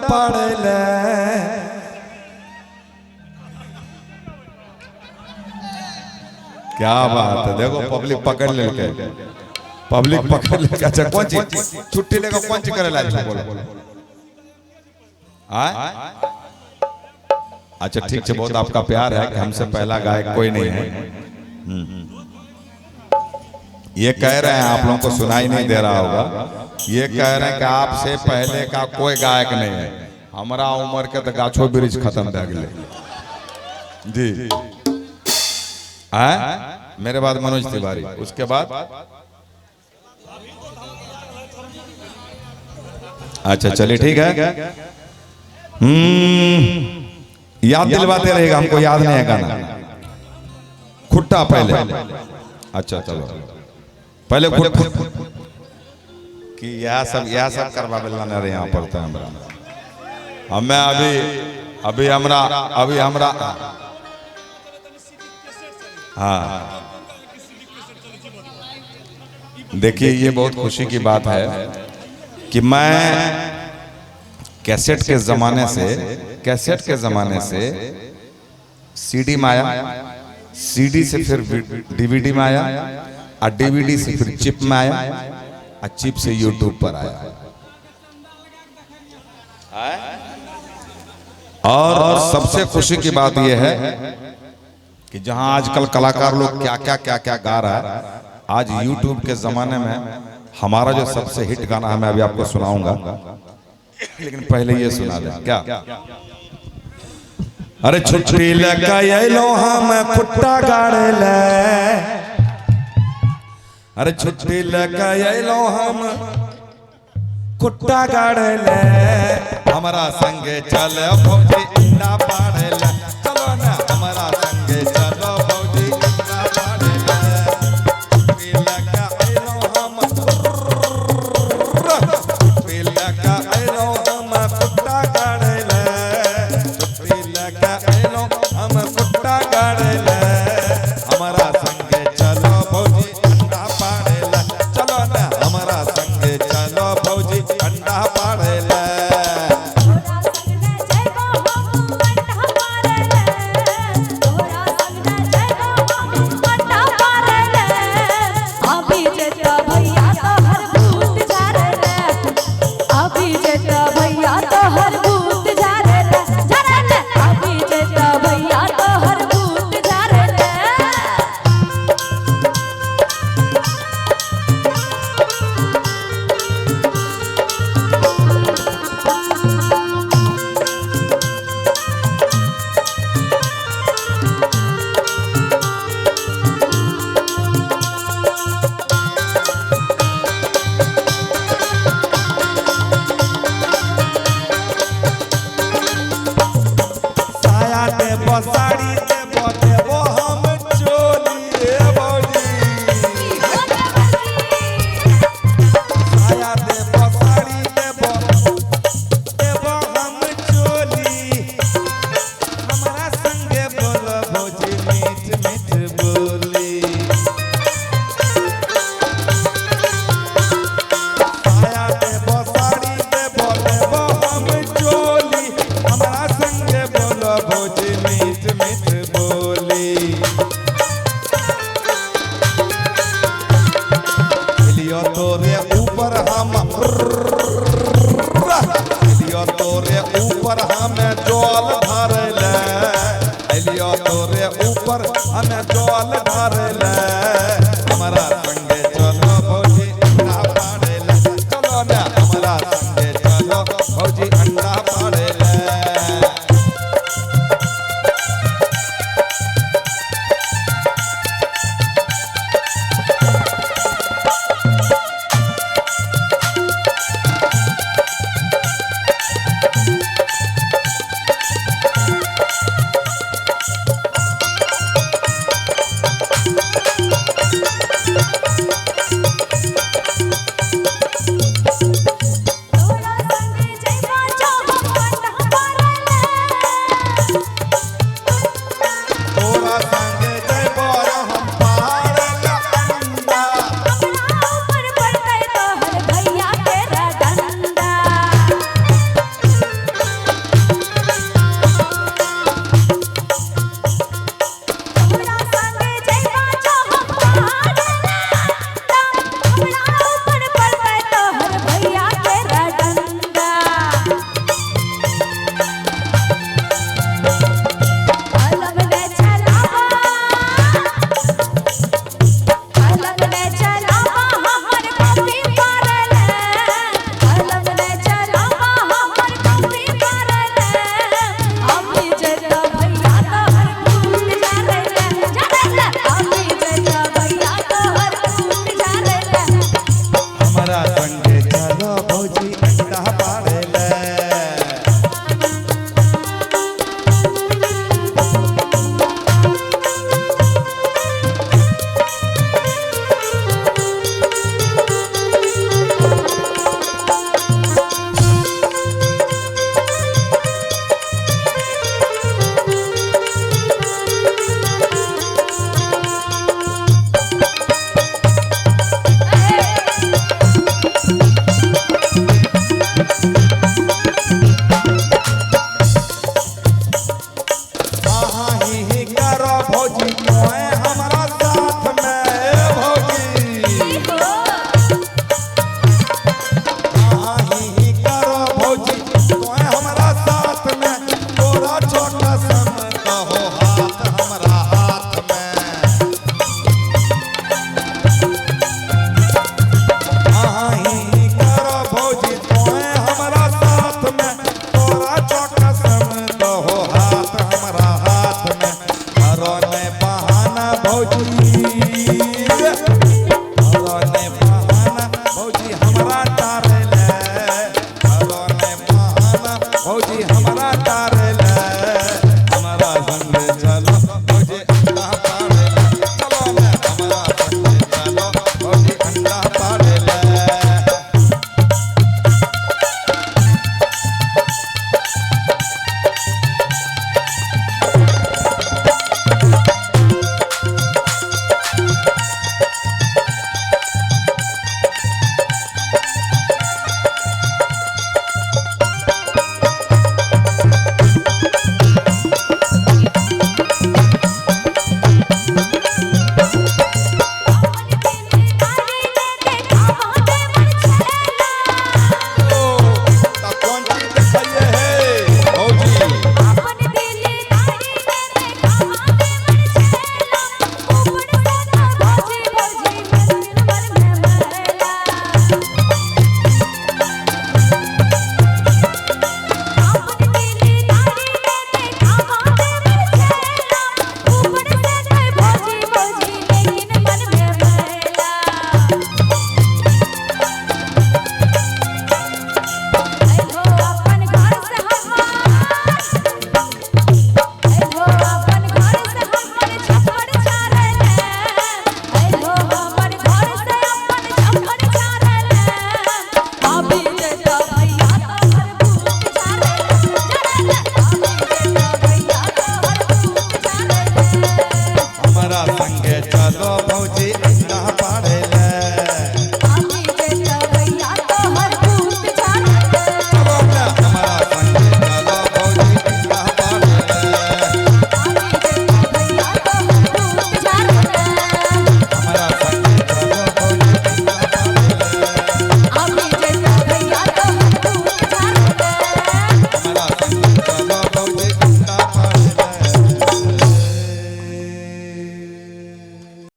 पाड़े। क्या बात है, देखो पब्लिक पकड़ लेके, पब्लिक पकड़ लेके। अच्छा कौन चीज छुट्टी लेकर कौन चीज करे ला बोलो। अच्छा ठीक है, बहुत आपका प्यार है कि हमसे पहला गायक कोई नहीं है। ये कह रहे हैं, आप लोगों को सुनाई नहीं दे रहा होगा, ये कह रहे हैं कि आपसे पहले का कोई गायक नहीं है। हमारा उम्र के तो गाछो ब्रिज खत्म कर गए जी। मेरे बाद मनोज तिवारी, उसके बाद अच्छा चलिए ठीक है। याद दिलवाते रहेगा, हमको याद नहीं है गाना। खुट्टा पहले, अच्छा चलो पहले खुट्टा कि यह सब करवा बेलवाने रहे यहाँ पर। हमें अभी हमरा हाँ देखिए, ये बहुत खुशी की बात है कि मैं कैसेट के ज़माने से सीडी में आया, सीडी से फिर डीवीडी में आया, और डीवीडी से फिर चिप में आया, और चिप से यूट्यूब पर आया। और सबसे खुशी की बात यह है कि जहां आजकल कलाकार लोग क्या गा रहा है, आज यूट्यूब के जमाने में हमारा जो सबसे हिट गाना है, मैं अभी आपको सुनाऊंगा, लेकिन पहले ये सुना दे क्या। अरे छुट्टी लगा लो हम खुट्टा गाड़े ले, अरे छुट्टी लगा लो हम खुट्टा गाड़े ले, हमारा संगे चले भौजी अंडा पाड़े ले, चलो ना हमारा संगे चलो भौजी अंडा पाड़े ले। छुट्टी लगा लो हम, छुट्टी लगा लो हम खुट्टा गाड़े ले, छुट्टी लगा लो हम खुट्टा गाड़े ले, हमारा संगे चलो भौजी अंडा पाड़े ले, चलो ना हमारा संगे चलो भौजी अंडा पाड़े ले। साड़ी देबो देबो हम चोली रे भौजी, साया देबो साड़ी देबो देबो हम चोली, हमारा संगे बोलो भौजी मीठ मीठ बोली। साया देबो साड़ी देबो देबो हम चोली, हमारा संगे बोलो भौजी मीठ मीठ बोली। लियो तोरे ऊपर हम, लियो तोरे ऊपर हमें जल भर ले, लियो तोरे ऊपर हमें जल भर ले, हमारा संगे चलो भौजी अंडा पाड़े ले, चलो ना हमारा संगे चलो भौजी अंडा पाड़े ले। भौजी हमरा तारे